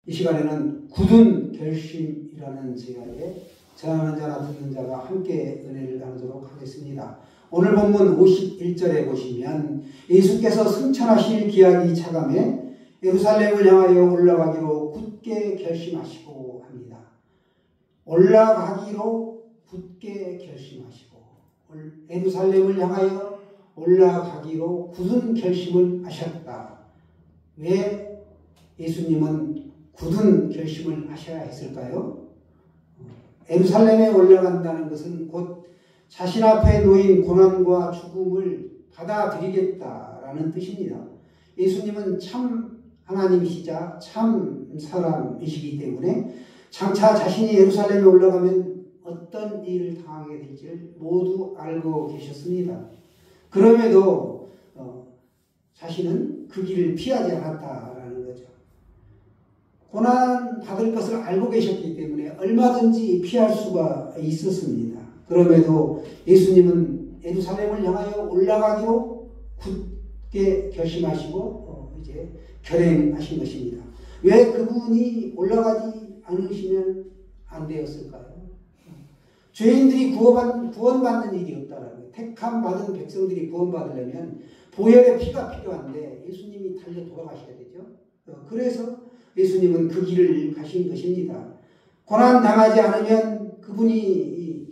이 시간에는 굳은 결심이라는 제약에 전하는 자나 듣는 자가 함께 은혜를 나누도록 하겠습니다. 오늘 본문 51절에 보시면 예수께서 승천하실 기약이 차감해 예루살렘을 향하여 올라가기로 굳게 결심하시고 합니다. 올라가기로 굳게 결심하시고 예루살렘을 향하여 올라가기로 굳은 결심을 하셨다. 왜 예수님은 굳은 결심을 하셔야 했을까요? 예루살렘에 올라간다는 것은 곧 자신 앞에 놓인 고난과 죽음을 받아들이겠다라는 뜻입니다. 예수님은 참 하나님이시자 참 사람이시기 때문에 장차 자신이 예루살렘에 올라가면 어떤 일을 당하게 될지를 모두 알고 계셨습니다. 그럼에도 자신은 그 길을 피하지 않았다라는 거죠. 고난 받을 것을 알고 계셨기 때문에 얼마든지 피할 수가 있었습니다. 그럼에도 예수님은 예루살렘을 향하여 올라가기로 굳게 결심하시고 이제 결행하신 것입니다. 왜 그분이 올라가지 않으시면 안 되었을까요? 죄인들이 구원받는 일이 없다라는 거예요. 택함 받은 백성들이 구원받으려면 보혈의 피가 필요한데 예수님이 달려 돌아가셔야 되죠. 그래서 예수님은 그 길을 가신 것입니다. 고난 당하지 않으면 그분이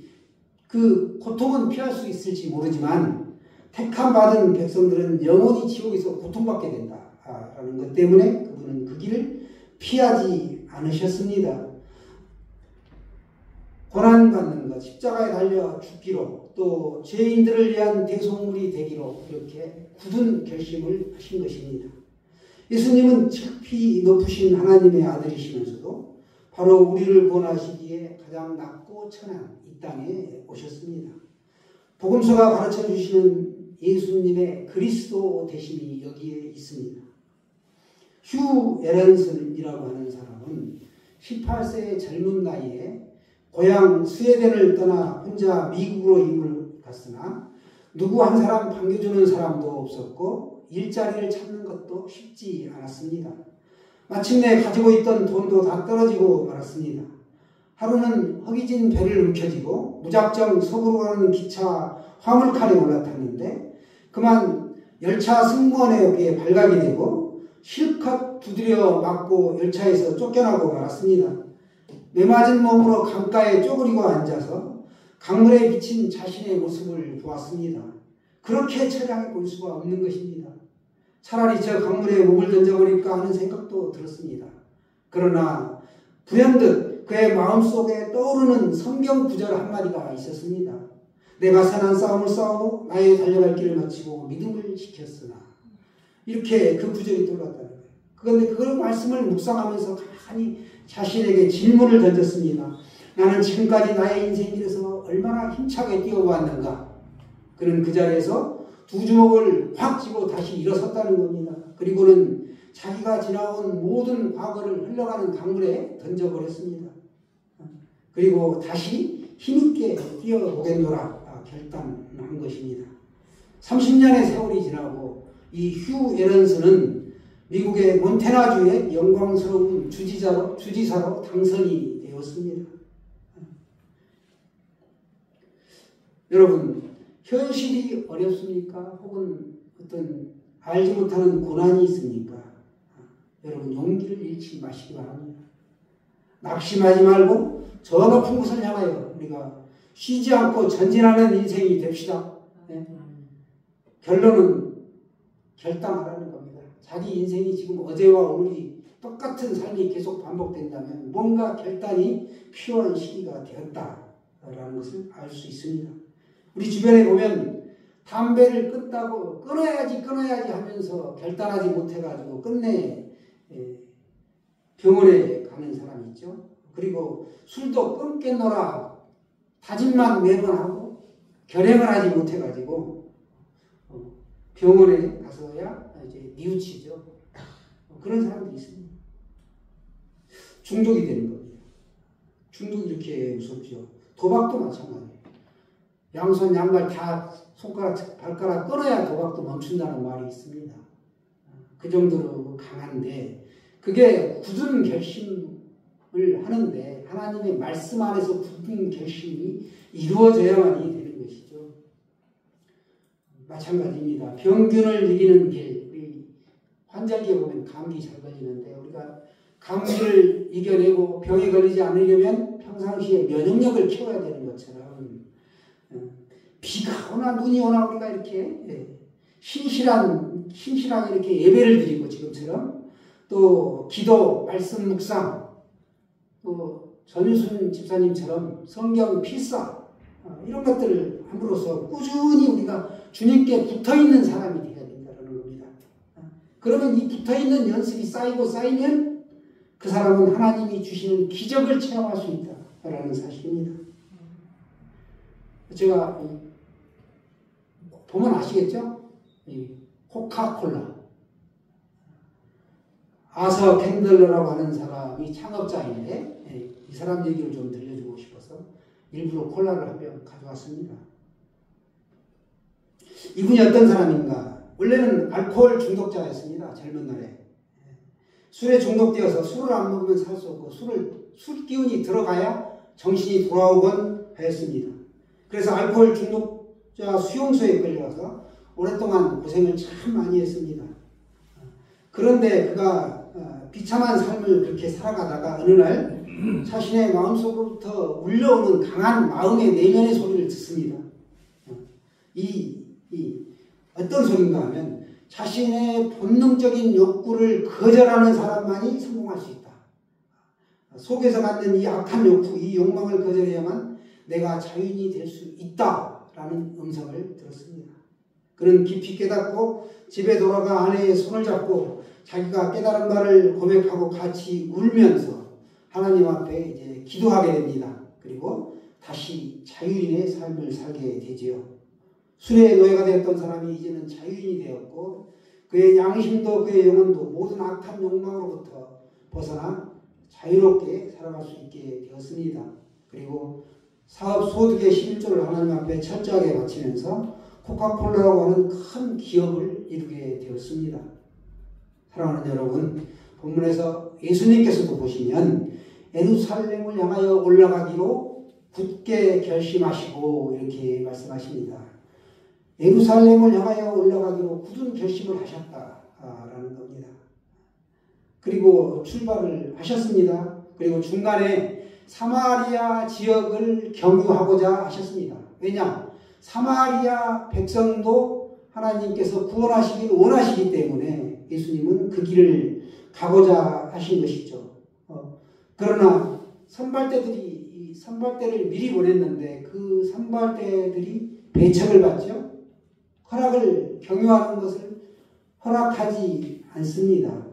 그 고통은 피할 수 있을지 모르지만 택함 받은 백성들은 영원히 지옥에서 고통받게 된다라는 것 때문에 그분은 그 길을 피하지 않으셨습니다. 고난받는 것, 십자가에 달려 죽기로 또 죄인들을 위한 대속물이 되기로 이렇게 굳은 결심을 하신 것입니다. 예수님은 지극히 높으신 하나님의 아들이시면서도 바로 우리를 구원하시기에 가장 낮고 천한 이 땅에 오셨습니다. 복음서가 가르쳐 주시는 예수님의 그리스도 되심이 여기에 있습니다. 휴 에런슨이라고 하는 사람은 18세의 젊은 나이에 고향 스웨덴을 떠나 혼자 미국으로 이민을 갔으나 누구 한 사람 반겨주는 사람도 없었고 일자리를 찾는 것도 쉽지 않았습니다. 마침내 가지고 있던 돈도 다 떨어지고 말았습니다. 하루는 허기진 배를 움켜쥐고 무작정 서구로 가는 기차 화물칸에 올라탔는데 그만 열차 승무원의 어깨에 발각이 되고 실컷 두드려 맞고 열차에서 쫓겨나고 말았습니다. 매맞은 몸으로 강가에 쪼그리고 앉아서 강물에 비친 자신의 모습을 보았습니다. 그렇게 처량해 볼 수가 없는 것입니다. 차라리 저 강물에 몸을 던져버릴까 하는 생각도 들었습니다. 그러나 불현듯 그의 마음속에 떠오르는 성경 구절 한마디가 있었습니다. 내가 선한 싸움을 싸우고 나의 달려갈 길을 마치고 믿음을 지켰으나 이렇게 그 구절이 떠올랐다는 거예요. 그런데 그걸 말씀을 묵상하면서 가만히 자신에게 질문을 던졌습니다. 나는 지금까지 나의 인생길에서 얼마나 힘차게 뛰어왔는가. 그는 그 자리에서 두 주먹을 확 쥐고 다시 일어섰다는 겁니다. 그리고는 자기가 지나온 모든 과거를 흘러가는 강물에 던져버렸습니다. 그리고 다시 힘있게 뛰어보겠노라 결단한 것입니다. 30년의 세월이 지나고 이 휴 에런슨은 미국의 몬태나주의 영광스러운 주지사로 당선이 되었습니다. 여러분, 현실이 어렵습니까? 혹은 어떤 알지 못하는 고난이 있습니까? 여러분, 용기를 잃지 마시기 바랍니다. 낙심하지 말고 저 높은 곳을 향하여 우리가 쉬지 않고 전진하는 인생이 됩시다. 네? 결론은 결단하라는 겁니다. 자기 인생이 지금 어제와 오늘이 똑같은 삶이 계속 반복된다면 뭔가 결단이 필요한 시기가 되었다라는 것을 알 수 있습니다. 우리 주변에 보면 담배를 끊어야지 하면서 결단하지 못해가지고 끝내 병원에 가는 사람이 있죠. 그리고 술도 끊겠노라 다짐만 매번 하고 결행을 하지 못해가지고 병원에 가서야 이제 뉘우치죠. 그런 사람들이 있습니다. 중독이 되는 겁니다. 중독이 이렇게 무섭죠. 도박도 마찬가지예요. 양손 양발 다 손가락 발가락 끊어야 도박도 멈춘다는 말이 있습니다. 그 정도로 강한데 그게 굳은 결심을 하는데 하나님의 말씀 안에서 굳은 결심이 이루어져야만이 되는 것이죠. 마찬가지입니다. 병균을 이기는 길. 우리 환절기에 보면 감기 잘 걸리는데 우리가 감기를 이겨내고 병에 걸리지 않으려면 평상시에 면역력을 키워야 되는 것처럼 비가 오나 눈이 오나 우리가 이렇게 신실하게 이렇게 예배를 드리고 지금처럼 또 기도, 말씀 묵상, 또 전유순 집사님처럼 성경 필사 이런 것들을 함으로써 꾸준히 우리가 주님께 붙어있는 사람이 되어야 된다는 겁니다. 그러면 이 붙어있는 연습이 쌓이면 그 사람은 하나님이 주시는 기적을 체험할 수 있다라는 사실입니다. 제가 보면 아시겠죠? 코카콜라. 아서 캔들러라고 하는 사람이 창업자인데 이 사람 얘기를 좀 들려주고 싶어서 일부러 콜라를 한 병 가져왔습니다. 이분이 어떤 사람인가? 원래는 알코올 중독자였습니다. 젊은 날에. 술에 중독되어서 술을 안 먹으면 살 수 없고 술 기운이 들어가야 정신이 돌아오곤 하였습니다. 그래서 알코올 중독자 수용소에 끌려가서 오랫동안 고생을 참 많이 했습니다. 그런데 그가 비참한 삶을 그렇게 살아가다가 어느 날 자신의 마음속으로부터 울려오는 강한 마음의 내면의 소리를 듣습니다. 어떤 소리인가 하면 자신의 본능적인 욕구를 거절하는 사람만이 성공할 수 있다. 속에서 갖는 이 악한 욕구, 이 욕망을 거절해야만 내가 자유인이 될 수 있다라는 음성을 들었습니다. 그는 깊이 깨닫고 집에 돌아가 아내의 손을 잡고 자기가 깨달은 바를 고백하고 같이 울면서 하나님 앞에 이제 기도하게 됩니다. 그리고 다시 자유인의 삶을 살게 되지요. 술의 노예가 되었던 사람이 이제는 자유인이 되었고 그의 양심도 그의 영혼도 모든 악한 욕망으로부터 벗어나 자유롭게 살아갈 수 있게 되었습니다. 그리고 사업 소득의 11조를 하나님 앞에 철저하게 바치면서 코카콜라라고 하는 큰 기업을 이루게 되었습니다. 사랑하는 여러분, 본문에서 예수님께서도 보시면 예루살렘을 향하여 올라가기로 굳게 결심하시고 이렇게 말씀하십니다. 예루살렘을 향하여 올라가기로 굳은 결심을 하셨다라는 겁니다. 그리고 출발을 하셨습니다. 그리고 중간에 사마리아 지역을 경유하고자 하셨습니다. 왜냐? 사마리아 백성도 하나님께서 구원하시길 원하시기 때문에 예수님은 그 길을 가고자 하신 것이죠. 그러나 선발대들이 이 선발대를 미리 보냈는데 그 선발대들이 배척을 받죠. 허락을 경유하는 것을 허락하지 않습니다.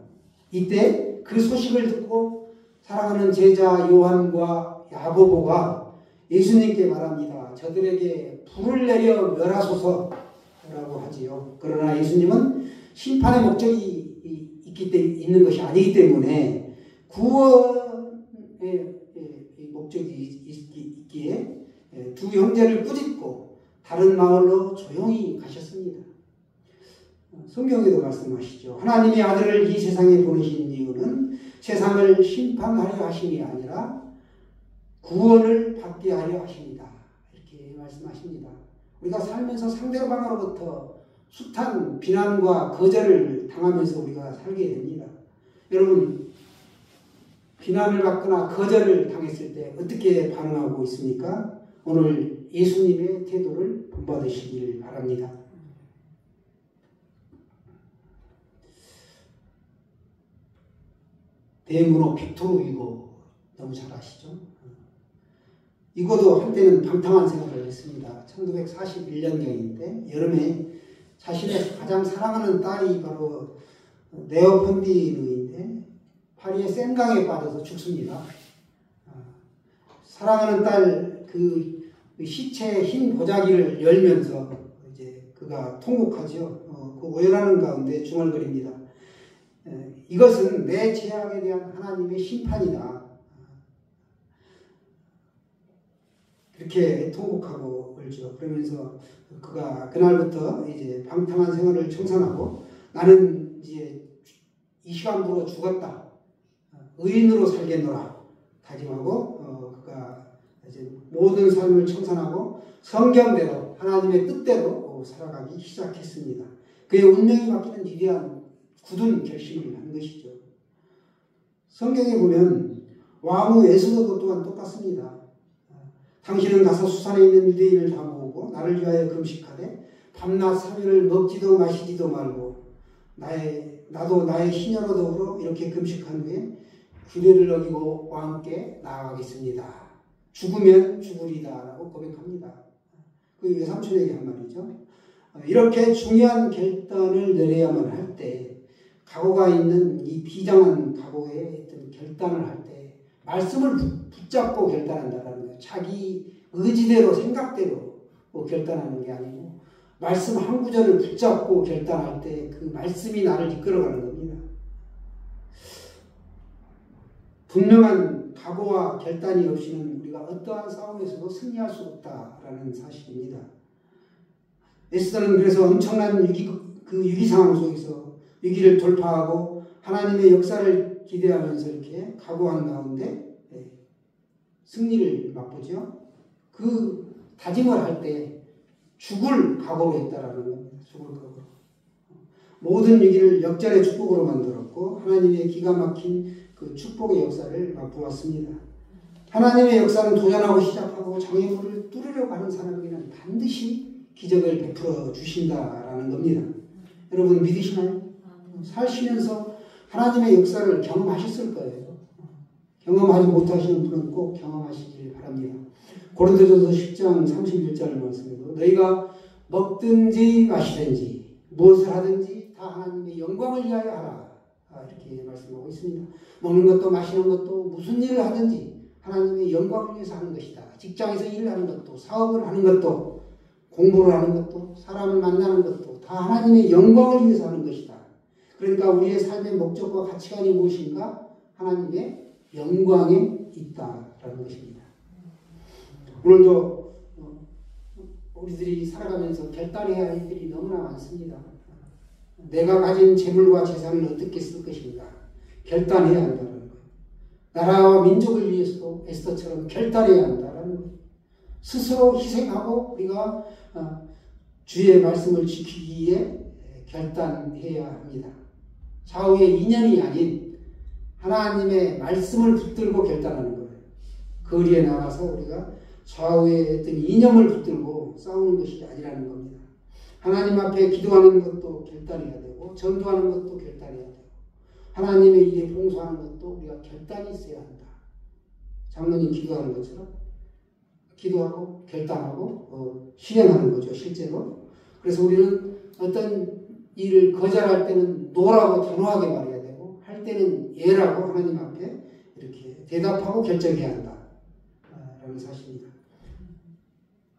이때 그 소식을 듣고 사랑하는 제자 요한과 야고보가 예수님께 말합니다. 저들에게 불을 내려 멸하소서라고 하지요. 그러나 예수님은 심판의 목적이 있는 것이 아니기 때문에 구원의 목적이 있기에 두 형제를 꾸짖고 다른 마을로 조용히 가셨습니다. 성경에도 말씀하시죠. 하나님의 아들을 이 세상에 보내신 이유는 세상을 심판하려 하심이 아니라 구원을 받게 하려 하십니다. 이렇게 말씀하십니다. 우리가 살면서 상대방으로부터 숱한 비난과 거절을 당하면서 우리가 살게 됩니다. 여러분, 비난을 받거나 거절을 당했을 때 어떻게 반응하고 있습니까? 오늘 예수님의 태도를 본받으시길 바랍니다. 대문호 빅토르 유고 너무 잘 아시죠? 유고도 한때는 방탕한 생활을 했습니다. 1941년경인데 여름에 자신의 가장 사랑하는 딸이 바로 네오폰디누인데 파리의 센강에 빠져서 죽습니다. 사랑하는 딸 그 시체의 흰 보자기를 열면서 이제 그가 통곡하죠. 그 오열하는 가운데 중얼거립니다. 이것은 내 죄악에 대한 하나님의 심판이다. 그렇게 통곡하고 울죠. 그러면서 그가 그날부터 이제 방탕한 생활을 청산하고 나는 이제 이 시간부로 죽었다. 의인으로 살겠노라 다짐하고 그가 이제 모든 삶을 청산하고 성경대로 하나님의 뜻대로 살아가기 시작했습니다. 그의 운명이 바뀌는 위대한 굳은 결심을 한 것이죠. 성경에 보면 왕후 에스더도 또한 똑같습니다. 당신은 가서 수산에 있는 유대인을 다 모으고 나를 위하여 금식하되 밤낮 3일을 먹지도 마시지도 말고 나도 나의 시녀로 더불어 이렇게 금식한 후에 규례를 어기고 왕께 나아가겠습니다. 죽으면 죽으리다 라고 고백합니다. 그 외삼촌에게 한 말이죠. 이렇게 중요한 결단을 내려야만 할 때 각오가 있는 이 비장한 각오의 어떤 결단을 할 때 말씀을 붙잡고 결단한다는 거예요. 자기 의지대로 생각대로 결단하는 게 아니고 말씀 한 구절을 붙잡고 결단할 때 그 말씀이 나를 이끌어가는 겁니다. 분명한 각오와 결단이 없이는 우리가 어떠한 싸움에서도 승리할 수 없다라는 사실입니다. 에스더는 그래서 엄청난 위기 상황 속에서 위기를 돌파하고 하나님의 역사를 기대하면서 이렇게 각오한 가운데 승리를 맛보죠. 그 다짐을 할 때 죽을 각오로 했다라는 겁니다. 죽을 각오로. 모든 위기를 역전의 축복으로 만들었고 하나님의 기가 막힌 그 축복의 역사를 맛보았습니다. 하나님의 역사는 도전하고 시작하고 장애물을 뚫으려고 하는 사람에게는 반드시 기적을 베풀어 주신다라는 겁니다. 여러분 믿으시나요? 사시면서 하나님의 역사를 경험하셨을 거예요. 경험하지 못하시는 분은 꼭 경험하시길 바랍니다. 고린도전서 10장 31절 말씀에도 너희가 먹든지 마시든지 무엇을 하든지 다 하나님의 영광을 위하여 하라 이렇게 말씀하고 있습니다. 먹는 것도 마시는 것도 무슨 일을 하든지 하나님의 영광을 위해서 하는 것이다. 직장에서 일을 하는 것도 사업을 하는 것도 공부를 하는 것도 사람을 만나는 것도 다 하나님의 영광을 위해서 하는 것이다. 그러니까 우리의 삶의 목적과 가치관이 무엇인가? 하나님의 영광에 있다라는 것입니다. 오늘도 우리들이 살아가면서 결단해야 할 일들이 너무나 많습니다. 내가 가진 재물과 재산을 어떻게 쓸 것인가? 결단해야 한다는 거예요. 나라와 민족을 위해서도 에스더처럼 결단해야 한다는 거예요. 스스로 희생하고 우리가 주의 말씀을 지키기 위해 결단해야 합니다. 좌우의 인연이 아닌 하나님의 말씀을 붙들고 결단하는 거예요. 거리에 나가서 우리가 좌우의 어떤 이념을 붙들고 싸우는 것이 아니라는 겁니다. 하나님 앞에 기도하는 것도 결단해야 되고 전도하는 것도 결단해야 되고 하나님의 일에 봉사하는 것도 우리가 결단이 있어야 한다. 장로님 기도하는 것처럼 기도하고 결단하고 실행하는 거죠. 실제로. 그래서 우리는 어떤 일을 거절할 때는 노라고 단호하게 말해야 되고 할 때는 예라고 하나님 앞에 이렇게 대답하고 결정해야 한다. 라는 사실입니다.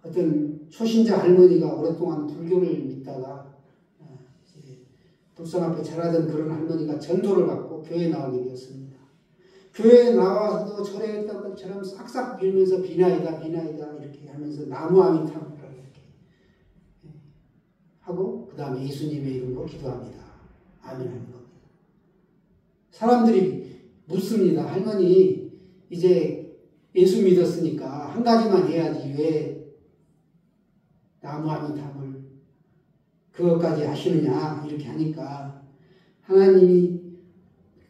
어떤 초신자 할머니가 오랫동안 불교를 믿다가 불상 앞에 절하던 그런 할머니가 전도를 받고 교회에 나오게 되었습니다. 교회에 나와서도 절에 했던 것처럼 싹싹 빌면서 비나이다 비나이다 이렇게 하면서 나무아미타불을 이렇게 하고 그 다음에 예수님의 이름으로 기도합니다. 아멘 하는 겁니다. 사람들이 묻습니다. 할머니 이제 예수 믿었으니까 한 가지만 해야지 왜 나무아미타불 그것까지 하시느냐 이렇게 하니까 하나님이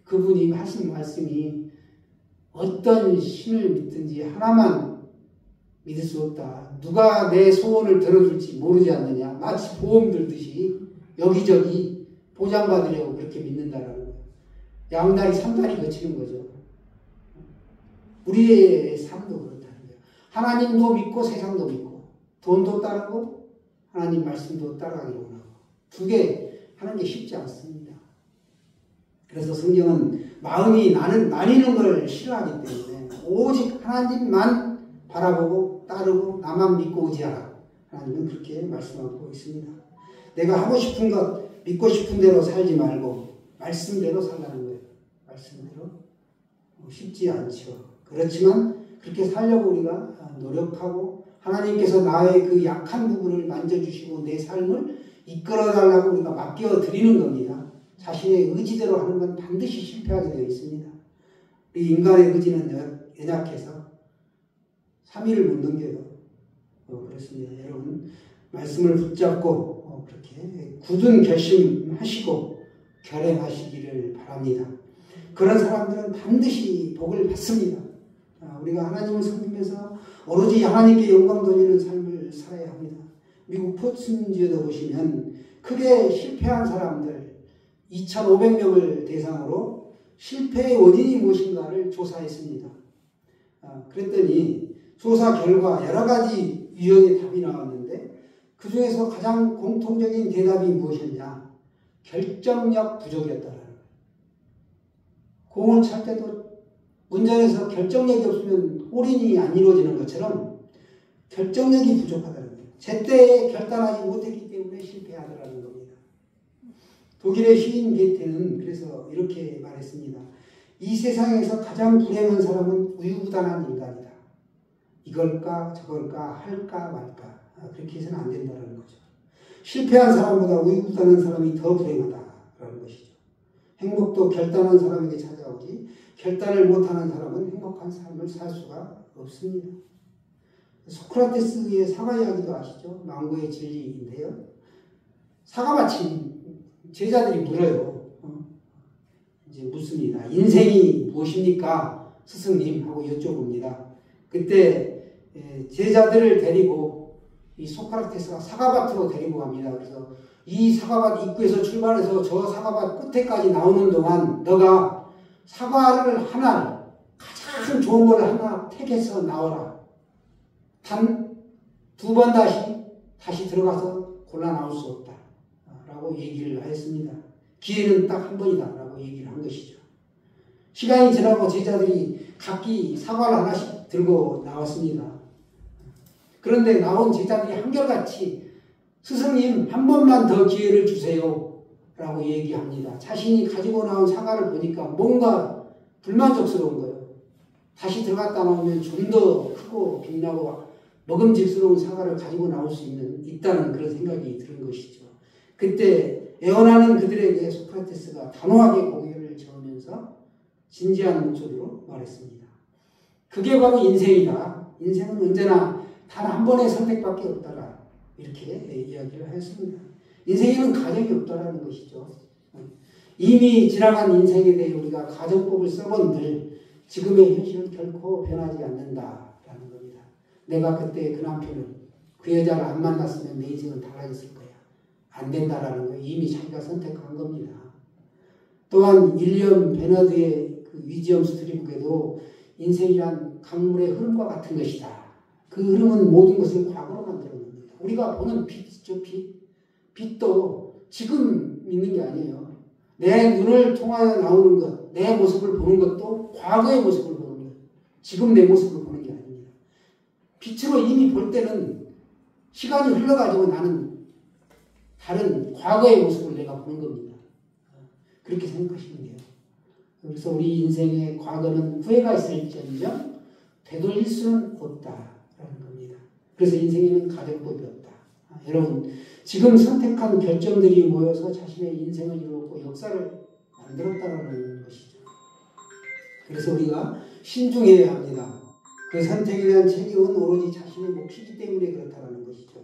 그분이 하신 말씀이 어떤 신을 믿든지 하나만 믿을 수 없다. 누가 내 소원을 들어줄지 모르지 않느냐. 마치 보험 들듯이 여기저기 보장받으려고 그렇게 믿는다라는 거예요. 양다리 삼다리 거치는 거죠. 우리의 삶도 그렇다는 거예요. 하나님도 믿고 세상도 믿고 돈도 따르고 하나님 말씀도 따라가기로 원하고 두 개 하는 게 쉽지 않습니다. 그래서 성경은 마음이 나뉘는 걸 싫어하기 때문에 오직 하나님만 바라보고 따르고 나만 믿고 의지하라. 하나님은 그렇게 말씀하고 있습니다. 내가 하고 싶은 것 믿고 싶은 대로 살지 말고 말씀대로 살라는 거예요. 말씀대로. 쉽지 않죠. 그렇지만 그렇게 살려고 우리가 노력하고 하나님께서 나의 그 약한 부분을 만져주시고 내 삶을 이끌어달라고 우리가 맡겨드리는 겁니다. 자신의 의지대로 하는 건 반드시 실패하게 되어 있습니다. 우리 인간의 의지는 연약해서 3일을 못 넘겨요. 그렇습니다. 여러분 말씀을 붙잡고 그렇게 굳은 결심하시고 결행하시기를 바랍니다. 그런 사람들은 반드시 복을 받습니다. 우리가 하나님을 섬기면서 오로지 하나님께 영광 돌리는 삶을 살아야 합니다. 미국 포춘지에도 보시면 크게 실패한 사람들 2,500명을 대상으로 실패의 원인이 무엇인가를 조사했습니다. 그랬더니 조사 결과 여러 가지 유형의 답이 나왔는데 그 중에서 가장 공통적인 대답이 무엇이었냐? 결정력 부족이었다라는 거예요. 공을 찰 때도 운전에서 결정력이 없으면 홀인이 안 이루어지는 것처럼 결정력이 부족하다는 거예요. 제때 결단하지 못했기 때문에 실패하더라는 겁니다. 독일의 시인 게테는 그래서 이렇게 말했습니다. 이 세상에서 가장 불행한 사람은 우유부단한 인간이다. 이걸까 저걸까 할까 말까 그렇게 해서는 안 된다는 거죠. 실패한 사람보다 우유부단한 사람이 더 불행하다라는 것이죠. 행복도 결단한 사람에게 찾아오지 결단을 못하는 사람은 행복한 삶을 살 수가 없습니다. 소크라테스의 사과 이야기도 아시죠? 망고의 진리인데요. 사과밭이 제자들이 물어요. 이제 묻습니다. 인생이 무엇입니까? 스승님 하고 여쭤봅니다. 그때 제자들을 데리고 이 소크라테스가 사과밭으로 데리고 갑니다. 그래서 이 사과밭 입구에서 출발해서 저 사과밭 끝에까지 나오는 동안 너가 사과를 하나 가장 좋은 걸 하나 택해서 나와라. 단 두 번 다시 들어가서 골라 나올 수 없다. 라고 얘기를 했습니다. 기회는 딱 한 번이다. 라고 얘기를 한 것이죠. 시간이 지나고 제자들이 각기 사과를 하나씩 들고 나왔습니다. 그런데 나온 제자들이 한결같이 스승님 한 번만 더 기회를 주세요. 라고 얘기합니다. 자신이 가지고 나온 사과를 보니까 뭔가 불만족스러운 거예요. 다시 들어갔다 나오면 좀 더 크고 빛나고 먹음직스러운 사과를 가지고 나올 수 있다는 그런 생각이 드는 것이죠. 그때 애원하는 그들에게 소크라테스가 단호하게 고개를 저으면서 진지한 목소리로 말했습니다. 그게 바로 인생이다. 인생은 언제나 단 한 번의 선택밖에 없다라. 이렇게 이야기를 했습니다. 인생에는 가정이 없다라는 것이죠. 이미 지나간 인생에 대해 우리가 가정법을 써본들 지금의 현실은 결코 변하지 않는다라는 겁니다. 내가 그때 그 남편을 그 여자를 안 만났으면 내 인생은 달라졌을 거야. 안 된다라는 거 이미 자기가 선택한 겁니다. 또한 윌리엄 베너드의 그 위지엄 스토리북에도 인생이란 강물의 흐름과 같은 것이다. 그 흐름은 모든 것을 과거로 만들어 놓습니다. 우리가 보는 빛이죠, 빛. 빛도 지금 있는 게 아니에요. 내 눈을 통하여 나오는 것, 내 모습을 보는 것도 과거의 모습을 보는 것, 지금 내 모습을 보는 게 아닙니다. 빛으로 이미 볼 때는 시간이 흘러가지고 나는 다른 과거의 모습을 내가 보는 겁니다. 그렇게 생각하시면 돼요. 그래서 우리 인생의 과거는 후회가 있을지언정 되돌릴 수는 없다라는 겁니다. 그래서 인생에는 가정법이 없다. 여러분 지금 선택한 결정들이 모여서 자신의 인생을 이루었고 역사를 만들었다는 것이죠. 그래서 우리가 신중해야 합니다. 그 선택에 대한 책임은 오로지 자신의 몫이기 때문에 그렇다는 것이죠.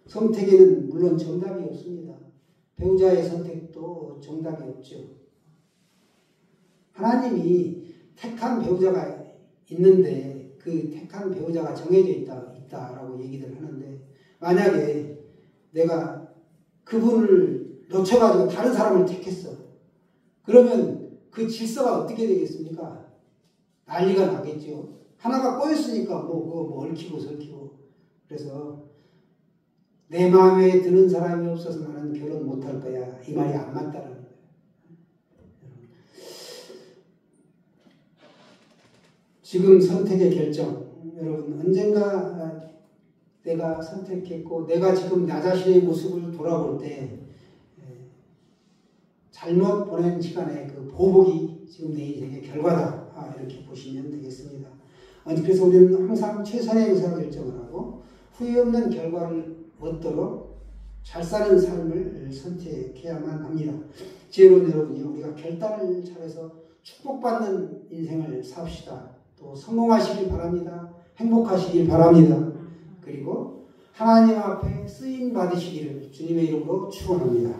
선택에는 물론 정답이 없습니다. 배우자의 선택도 정답이 없죠. 하나님이 택한 배우자가 있는데 그 택한 배우자가 정해져 있다라고 얘기를 하는데 만약에 내가 그분을 놓쳐가지고 다른 사람을 택했어. 그러면 그 질서가 어떻게 되겠습니까? 난리가 나겠죠. 하나가 꼬였으니까 뭐 얽히고 설키고. 그래서 내 마음에 드는 사람이 없어서 나는 결혼 못할 거야. 이 말이 안 맞다라는 거예요. 지금 선택의 결정. 여러분 언젠가 내가 선택했고 내가 지금 나 자신의 모습을 돌아볼 때 잘못 보낸 시간의 그 보복이 지금 내 인생의 결과다. 이렇게 보시면 되겠습니다. 그래서 우리는 항상 최선의 의사결정을 하고 후회 없는 결과를 얻도록 잘 사는 삶을 선택해야만 합니다. 지혜로운 여러분이요. 우리가 결단을 잘해서 축복받는 인생을 삽시다. 또 성공하시길 바랍니다. 행복하시길 바랍니다. 그리고 하나님 앞에 쓰임 받으시기를 주님의 이름으로 축원합니다.